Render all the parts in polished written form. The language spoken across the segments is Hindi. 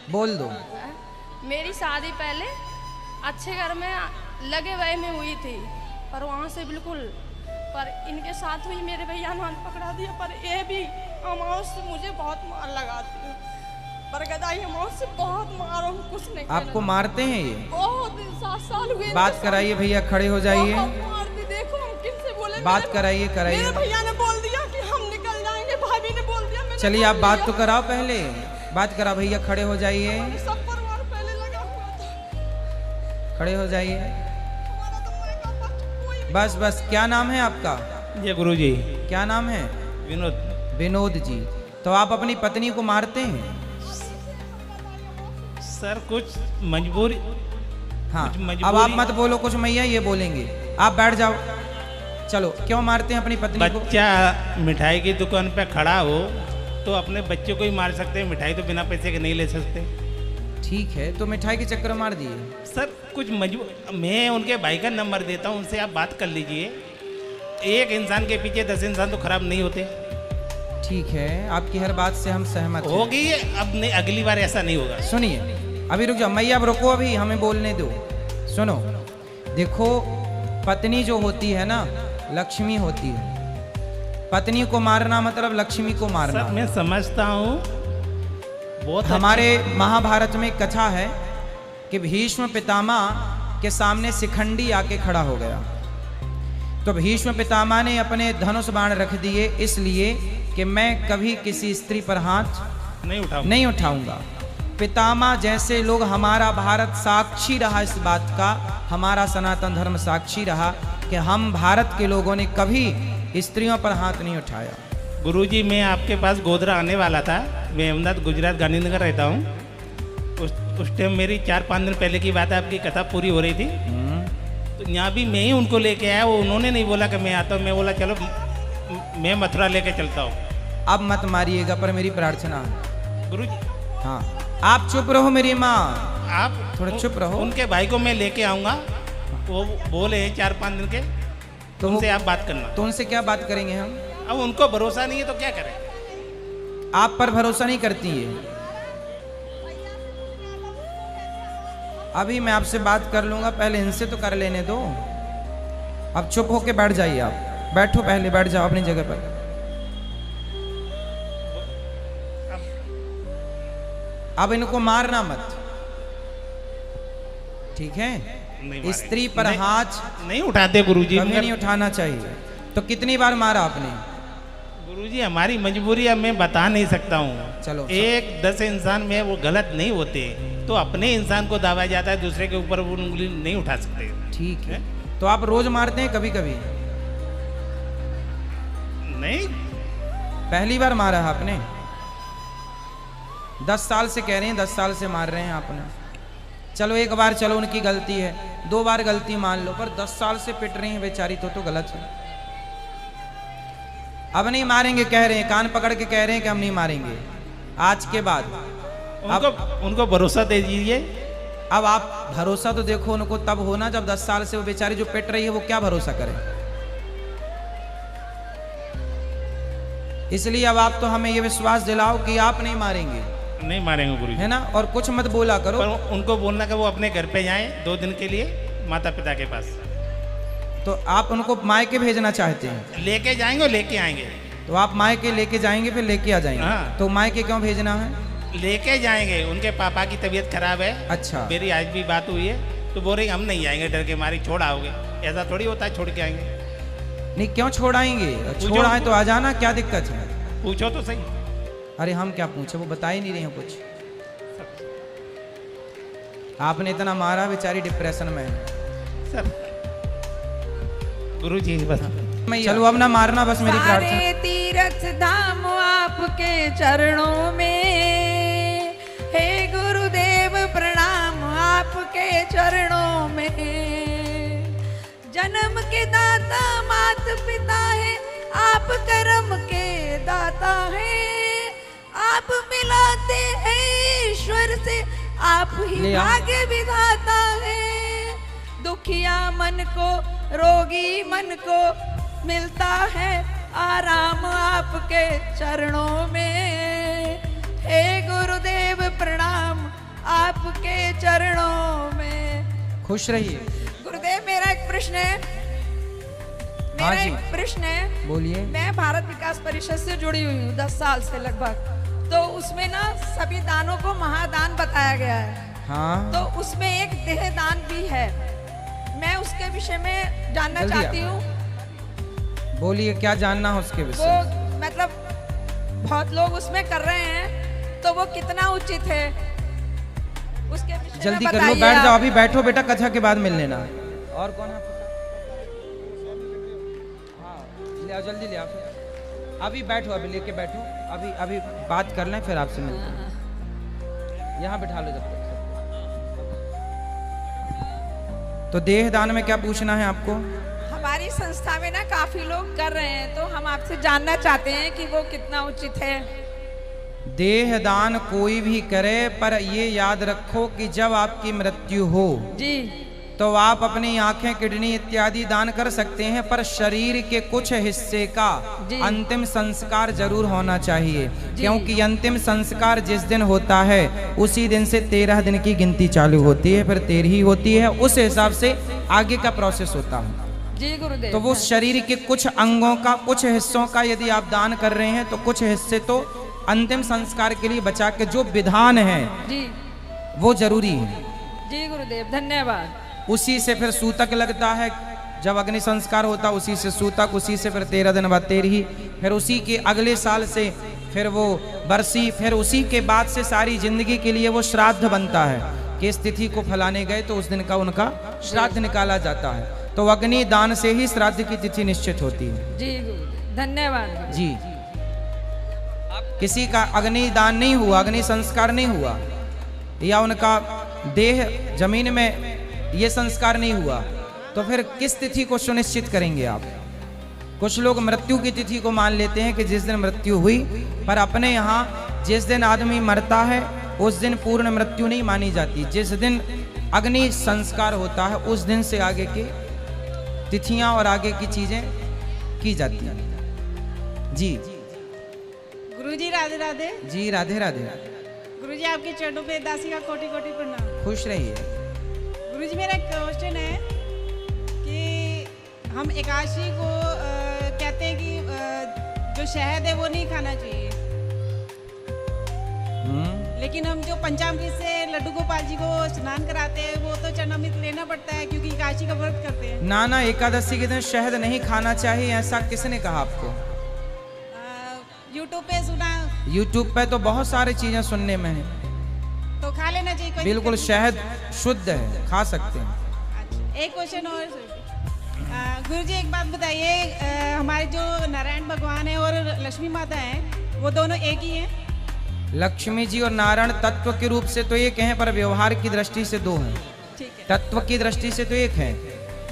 बोल दो। मेरी शादी पहले अच्छे घर में लगे हुए में हुई थी, पर वहाँ से बिल्कुल, पर इनके साथ हुई, मेरे भैया ने पकड़ा दिया। पर ये भी अमाउस से मुझे बहुत मार लगाती है, पर गदाई अमाउस से बहुत मारो, कुछ नहीं। आपको मारते हैं ये? बहुत 7 साल हुए। बात कराइए भैया, खड़े हो जाइए। देखो हम किनसे बोले। बात कराइए कराइए। मेरे भैया ने बोल दिया कि हम निकल जाएंगे, भाभी ने बोल दिया। चलिए आप बात तो कराओ, पहले बात करा। भैया खड़े हो जाइए, सब परिवार पहले लगा हुआ था। खड़े हो जाइए। बस बस, क्या नाम है आपका? जी गुरुजी। क्या नाम है? विनोद। विनोद जी। तो आप अपनी पत्नी को मारते हैं? सर कुछ मजबूरी। हाँ, कुछ मजबूरी। अब आप मत बोलो कुछ, मैया ये बोलेंगे। आप बैठ जाओ। चलो, क्यों मारते हैं अपनी पत्नी को? बच्चा मिठाई की दुकान पे खड़ा हो तो अपने बच्चे को ही मार सकते हैं, मिठाई तो बिना पैसे के नहीं ले सकते। ठीक है, तो मिठाई के चक्कर में मार दिए। सर कुछ मैं उनके भाई का नंबर देता हूँ, उनसे आप बात कर लीजिए। एक इंसान के पीछे 10 इंसान तो खराब नहीं होते। ठीक है, आपकी हर बात से हम सहमत हैं। होगी, अब नहीं, अगली बार ऐसा नहीं होगा। सुनिए, अभी रुक जाओ मैया, अब रुको, अभी हमें बोलने दो। सुनो, देखो, पत्नी जो होती है ना, लक्ष्मी होती है। पत्नी को मारना मतलब लक्ष्मी को मारना। सर मैं समझता हूँ, बहुत हमारे महाभारत में एक कथा है कि भीष्म पितामह के सामने शिखंडी आके खड़ा हो गया। तो भीष्म पितामह ने अपने धनुष बाण रख दिए, इसलिए कि मैं कभी किसी स्त्री पर हाथ नहीं उठाऊंगा। पितामह जैसे लोग, हमारा भारत साक्षी रहा इस बात का, हमारा सनातन धर्म साक्षी रहा कि हम भारत के लोगों ने कभी स्त्रियों पर हाथ नहीं उठाया। गुरुजी मैं आपके पास गोधरा आने वाला था। मैं अहमदाबाद गुजरात गांधीनगर रहता हूँ। उस टाइम मेरी 4-5 दिन पहले की बात है, आपकी कथा पूरी हो रही थी। तो यहाँ भी मैं ही उनको लेके आया, वो उन्होंने नहीं बोला कि मैं आता हूँ, मैं बोला चलो मैं मथुरा लेके चलता हूँ। अब मत मारिएगा, पर मेरी प्रार्थना है। गुरुजी। हाँ, आप चुप रहो मेरी माँ, आप थोड़ा चुप रहो। उनके भाई को मैं लेके आऊँगा, वो बोले 4-5 दिन के, तो उनसे आप बात करना। तो उनसे क्या बात करेंगे हम? अब उनको भरोसा नहीं है तो क्या करें? आप पर भरोसा नहीं करती है। अभी मैं आपसे बात कर लूंगा, पहले इनसे तो कर लेने दो। अब चुप होके बैठ जाइए, आप बैठो, पहले बैठ जाओ अपनी जगह पर। अब इनको मारना मत, ठीक है? स्त्री पर हाथ नहीं उठाते गुरुजी, कभी नहीं उठाना चाहिए। तो कितनी बार मारा आपने? गुरुजी हमारी मजबूरी अब मैं बता नहीं सकता हूँ। चलो, एक 10 इंसान में वो गलत नहीं होते, तो अपने इंसान को दावा जाता है, दूसरे के ऊपर वो उंगली नहीं उठा सकते। ठीक है, तो आप रोज मारते हैं कभी कभी? नहीं, पहली बार मारा है आपने? 10 साल से कह रहे हैं, 10 साल से मार रहे हैं आपने। चलो एक बार, चलो उनकी गलती है, 2 बार गलती मान लो, पर 10 साल से पिट रही हैं बेचारी, तो गलत है। अब नहीं मारेंगे कह रहे हैं, कान पकड़ के कह रहे हैं कि हम नहीं मारेंगे आज के बाद। उनको भरोसा दे दीजिए। अब आप भरोसा तो देखो उनको तब होना जब 10 साल से वो बेचारी जो पिट रही है वो क्या भरोसा करे। इसलिए अब आप तो हमें ये विश्वास दिलाओ कि आप नहीं मारेंगे। नहीं मारेंगे गुरुजी, है ना? और कुछ मत बोला करो। पर उनको बोलना कि वो अपने घर पे जाएं 2 दिन के लिए माता पिता के पास। तो आप उनको मायके भेजना चाहते हैं? लेके जाएंगे और लेके आएंगे। तो आप मायके लेके जाएंगे फिर लेके आ जाएंगे। हाँ। तो मायके क्यों भेजना है? लेके जाएंगे, उनके पापा की तबीयत खराब है। अच्छा। मेरी आज भी बात हुई है, तो बोल रही हम नहीं आएंगे, डर के मारी छोड़ आओगे। ऐसा थोड़ी होता है छोड़ के आएंगे। नहीं, क्यों छोड़ आएंगे? छोड़ आए तो आ जाना, क्या दिक्कत है? पूछो तो सही। अरे हम क्या पूछे, वो बता ही नहीं रहे हैं कुछ। आपने इतना मारा, बेचारी डिप्रेशन में है। सर गुरुजी बस चलो अब ना मारना, बस मेरी प्रार्थना। सारे तीर्थ धाम आपके चरणों में, हे गुरुदेव प्रणाम आपके चरणों में। जन्म के दाता मात पिता है, आप कर्म के दाता है। आप मिलाते हैं ईश्वर से, आप ही भाग्य विधाता है। दुखिया मन को, रोगी मन को मिलता है आराम आपके चरणों में। हे गुरुदेव प्रणाम आपके चरणों में। खुश रहिए। गुरुदेव मेरा एक प्रश्न है, हाँ मेरा जी। एक प्रश्न है। बोलिए। मैं भारत विकास परिषद से जुड़ी हुई हूँ 10 साल से लगभग। तो उसमें ना सभी दानों को महादान बताया गया है। हाँ, तो उसमें एक देह दान भी है। मैं उसके विषय में जानना जल्दी चाहती हूँ। बोलिए क्या जानना है उसके वो विषय। मतलब बहुत लोग उसमें कर रहे हैं, तो वो कितना उचित है उसके विषय जल्दी में कर लो, बताइए बैठ जाओ। आप। अभी बैठो बेटा, कथा के बाद मिल लेना। और कौन है? हाँ, ले आओ, जल्दी ले आओ। अभी बैठो, अभी लेके बैठो, अभी अभी बात कर लें, फिर आपसे मिलते हैं। यहाँ बिठा लो जब तक। तो देह दान में क्या पूछना है आपको? हमारी संस्था में ना काफी लोग कर रहे हैं, तो हम आपसे जानना चाहते हैं कि वो कितना उचित है। देह दान कोई भी करे, पर ये याद रखो कि जब आपकी मृत्यु हो जी तो आप अपनी आंखें, किडनी इत्यादि दान कर सकते हैं, पर शरीर के कुछ हिस्से का जी। अंतिम संस्कार जरूर होना चाहिए, क्योंकि अंतिम संस्कार जिस दिन होता है उसी दिन से 13 दिन की गिनती चालू होती है, फिर 13 होती है, उस हिसाब से आगे का प्रोसेस होता है। जी गुरुदेव। तो वो शरीर के कुछ अंगों का, कुछ हिस्सों का यदि आप दान कर रहे हैं तो कुछ हिस्से तो अंतिम संस्कार के लिए बचा के जो विधान है जी वो जरूरी है। जी गुरुदेव, धन्यवाद। उसी से फिर सूतक लगता है, जब अग्नि संस्कार होता उसी से सूतक, उसी से फिर 13 दिन बाद 13, फिर उसी के अगले साल से फिर वो बरसी, फिर उसी के बाद से सारी जिंदगी के लिए वो श्राद्ध बनता है कि इस तिथि को फलाने गए तो उस दिन का उनका श्राद्ध निकाला जाता है। तो अग्नि दान से ही श्राद्ध की तिथि निश्चित होती है। जी गुरुदेव, धन्यवाद। जी, किसी का अग्नि दान नहीं हुआ, अग्नि संस्कार नहीं हुआ, या उनका देह जमीन में ये संस्कार नहीं हुआ, तो फिर किस तिथि को सुनिश्चित करेंगे आप? कुछ लोग मृत्यु की तिथि को मान लेते हैं कि जिस दिन मृत्यु हुई, पर अपने यहाँ जिस दिन आदमी मरता है उस दिन पूर्ण मृत्यु नहीं मानी जाती। जिस दिन अग्नि संस्कार होता है उस दिन से आगे की तिथियां और आगे की चीजें की जाती हैं। जी गुरुजी राधे राधे। जी राधे राधे। गुरुजी आपके चरणों पे दासी का कोटि कोटि प्रणाम। खुश रहिए। गुरुजी मेरा एक क्वेश्चन है कि हम एकादशी को कहते हैं कि जो शहद है वो नहीं खाना चाहिए, लेकिन हम जो पंचामृत से लड्डू गोपाल जी को स्नान कराते हैं वो तो चरणामृत लेना पड़ता है क्योंकि एकादशी का व्रत करते हैं। ना ना, एकादशी के दिन शहद नहीं खाना चाहिए, ऐसा किसने कहा आपको? यूट्यूब पे सुना। यूट्यूब पे तो बहुत सारी चीजें सुनने में है। तो खा लेना चाहिए, कोई बिल्कुल दिक्कत शहद शुद्ध है, खा सकते हैं। नहीं। अच्छा, एक क्वेश्चन और गुरुजी एक बात बताइए, हमारे जो नारायण भगवान है और लक्ष्मी माता है वो दोनों एक ही हैं? लक्ष्मी जी और नारायण तत्व के रूप से तो एक हैं, पर व्यवहार की दृष्टि से दो हैं। ठीक है। तत्व की दृष्टि से तो एक है।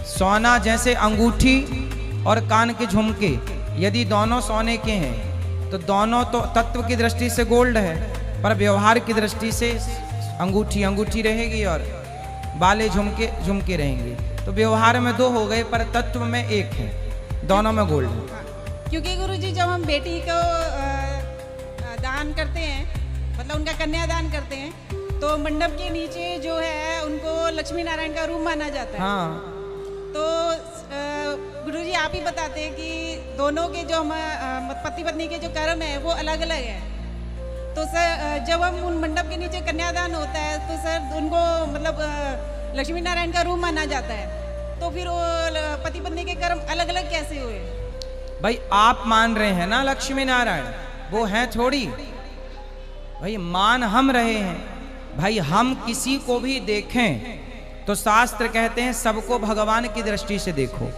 सोना जैसे अंगूठी और कान के झुमके, यदि दोनों सोने के हैं तो दोनों तो तत्व की दृष्टि से गोल्ड है, पर व्यवहार की दृष्टि से अंगूठी अंगूठी रहेगी और बाले झुमके झुमके रहेंगे। तो व्यवहार में दो हो गए, पर तत्व में एक है, दोनों में गोल्ड है। क्योंकि गुरुजी जब हम बेटी को दान करते हैं, मतलब उनका कन्यादान करते हैं, तो मंडप के नीचे जो है उनको लक्ष्मी नारायण का रूप माना जाता है। हाँ, तो गुरुजी आप ही बताते हैं कि दोनों के जो पति पत्नी के जो कर्म है वो अलग अलग है। तो सर जब हम उन मंडप के नीचे कन्यादान होता है तो सर उनको मतलब लक्ष्मी नारायण का रूप माना जाता है, तो फिर वो पति पत्नी के कर्म अलग अलग कैसे हुए? भाई आप मान रहे हैं ना लक्ष्मी नारायण, वो हैं थोड़ी। भाई मान हम रहे हैं। भाई हम किसी को भी देखें तो शास्त्र कहते हैं सबको भगवान की दृष्टि से देखो।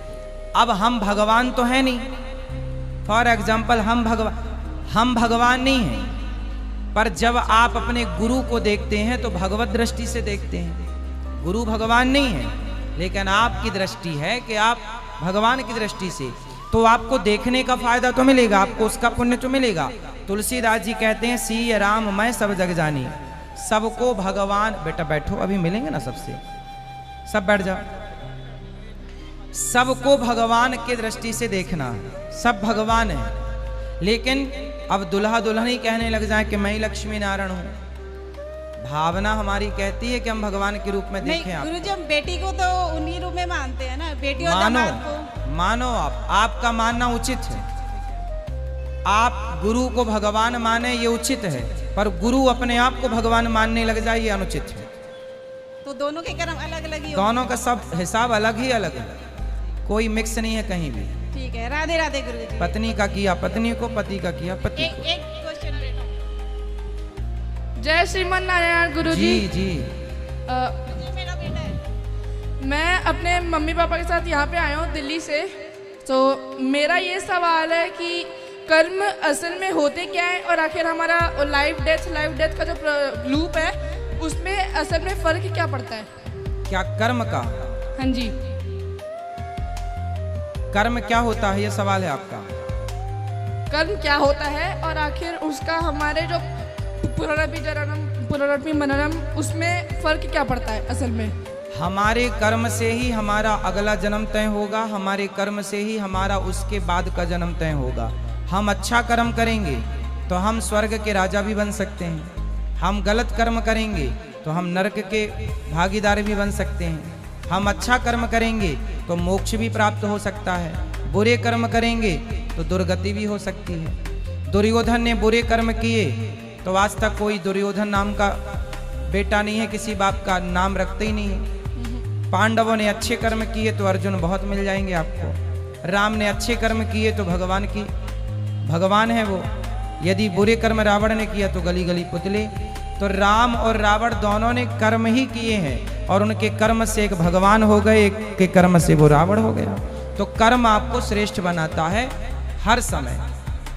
अब हम भगवान तो है नहीं। फॉर एग्जाम्पल हम भगवान नहीं हैं, पर जब आप अपने गुरु को देखते हैं तो भगवत दृष्टि से देखते हैं। गुरु भगवान नहीं है, लेकिन आपकी दृष्टि है कि आप भगवान की दृष्टि से, तो आपको देखने का फायदा तो मिलेगा, आपको उसका पुण्य तो मिलेगा। तुलसीदास जी कहते हैं सी राम मैं सब जग जानी। सबको भगवान, बेटा बैठो, अभी मिलेंगे ना सबसे, सब बैठ जाओ। सबको भगवान की दृष्टि से देखना, सब भगवान है। लेकिन अब दुल्हा दुल्हन ही कहने लग जाए कि मैं ही लक्ष्मी नारायण हूं, भावना हमारी कहती है कि हम भगवान के रूप में नहीं देखें आप। गुरुजी, हम बेटी को तो उन्हीं रूप में मानते हैं ना, बेटी और मानो, दामाद को। मानो आपका मानना उचित है। आप गुरु को भगवान माने ये उचित है, पर गुरु अपने आप को भगवान मानने लग जाए ये अनुचित है। तो दोनों के कर्म अलग अलग ही दोनों का सब हिसाब अलग ही अलग है, कोई मिक्स नहीं है कहीं भी। ठीक है, राधे राधे गुरुजी। पत्नी का किया पत्नी को, पति का किया पति एक को। एक क्वेश्चन बेटा। जय श्रीमन नारायण गुरु जी जी। ये मेरा बेटा है। मैं अपने मम्मी पापा के साथ यहाँ पे आया हूँ दिल्ली से। तो मेरा ये सवाल है कि कर्म असल में होते क्या है, और आखिर हमारा लाइफ डेथ का जो लूप है उसमें असल में फर्क क्या पड़ता है? क्या कर्म का? हाँ जी। कर्म क्या होता है ये सवाल है आपका? कर्म क्या होता है और आखिर उसका हमारे जो पुनरपि मननम उसमें फर्क क्या पड़ता है असल में? हमारे कर्म से ही हमारा अगला जन्म तय होगा, हमारे कर्म से ही हमारा उसके बाद का जन्म तय होगा। हम अच्छा कर्म करेंगे तो हम स्वर्ग के राजा भी बन सकते हैं, हम गलत कर्म करेंगे तो हम नरक के भागीदार भी बन सकते हैं। हम अच्छा कर्म करेंगे तो मोक्ष भी प्राप्त हो सकता है, बुरे कर्म करेंगे तो दुर्गति भी हो सकती है। दुर्योधन ने बुरे कर्म किए तो आज तक कोई दुर्योधन नाम का बेटा नहीं है, किसी बाप का नाम रखते ही नहीं है। पांडवों ने अच्छे कर्म किए तो अर्जुन बहुत मिल जाएंगे आपको। राम ने अच्छे कर्म किए तो भगवान है वो। यदि बुरे कर्म रावण ने किया तो गली गली पुतले। तो राम और रावण दोनों ने कर्म ही किए हैं और उनके कर्म से एक भगवान हो गए, एक के कर्म से वो रावण हो गया। तो कर्म आपको श्रेष्ठ बनाता है हर समय।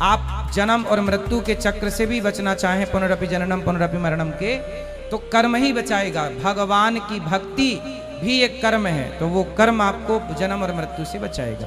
आप जन्म और मृत्यु के चक्र से भी बचना चाहें, पुनरपि जननम पुनरपि मरणम के, तो कर्म ही बचाएगा। भगवान की भक्ति भी एक कर्म है, तो वो कर्म आपको जन्म और मृत्यु से बचाएगा।